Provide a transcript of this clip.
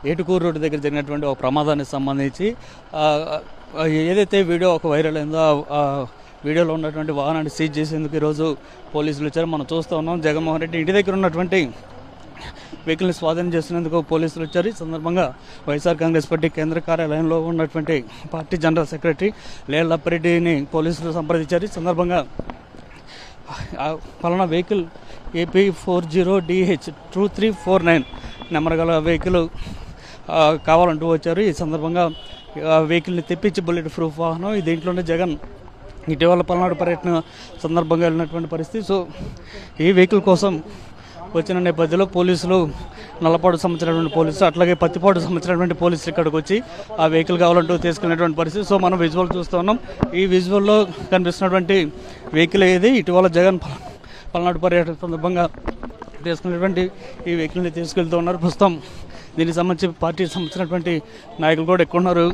Etukuru road దగ్గర జరిగినటువంటి ఒక ప్రమాదానికి సంబంధించి ఏదైతే వీడియో ఒక వైరల్ అయిందో ఆ వీడియోలో ఉన్నటువంటి వాహనాన్ని సీజ్ చేసేందుకు ఈరోజు పోలీసులు వచ్చారు. మనం చూస్తూ ఉన్నాం. జగన్మోహన్ రెడ్డి ఇంటి దగ్గర ఉన్నటువంటి వెహికల్ని స్వాధీనం చేసినందుకు పోలీసులు వచ్చారు. ఈ సందర్భంగా వైఎస్ఆర్ కాంగ్రెస్ పార్టీ కేంద్ర కార్యాలయంలో ఉన్నటువంటి పార్టీ జనరల్ సెక్రటరీ లేళ్లప్పారెడ్డిని పోలీసులు సంప్రదించారు. ఈ సందర్భంగా పలానా వెహికల్ AP 40DH 2349 నెంబర్ గల వెహికల్ కావాలంటూ వచ్చారు. ఈ సందర్భంగా వెహికల్ని తెప్పించి బుల్లెట్ ప్రూఫ్ వాహనం దీంట్లోనే జగన్ ఇటీవల పల్నాడు పర్యటన సందర్భంగా వెళ్ళినటువంటి పరిస్థితి. సో ఈ వెహికల్ కోసం వచ్చిన నేపథ్యంలో పోలీసులు నల్లపాడు సంబంధించినటువంటి పోలీసులు అట్లాగే పత్తిపాడు సంబంధించినటువంటి పోలీసులు ఇక్కడికి వచ్చి ఆ వెహికల్ కావాలంటూ తీసుకెళ్ళినటువంటి పరిస్థితి. సో మనం విజువల్ చూస్తూ ఉన్నాం. ఈ విజువల్లో కనిపిస్తున్నటువంటి వెహికల్ ఏది ఇటీవల జగన్ పల్నాడు పర్యటన సందర్భంగా తీసుకున్నటువంటి ఈ వెహికల్ని తీసుకెళ్తూ ఉన్నారు. ప్రస్తుతం దీనికి సంబంధించి పార్టీకి సంబంధించినటువంటి నాయకులు కూడా ఎక్కువ ఉన్నారు.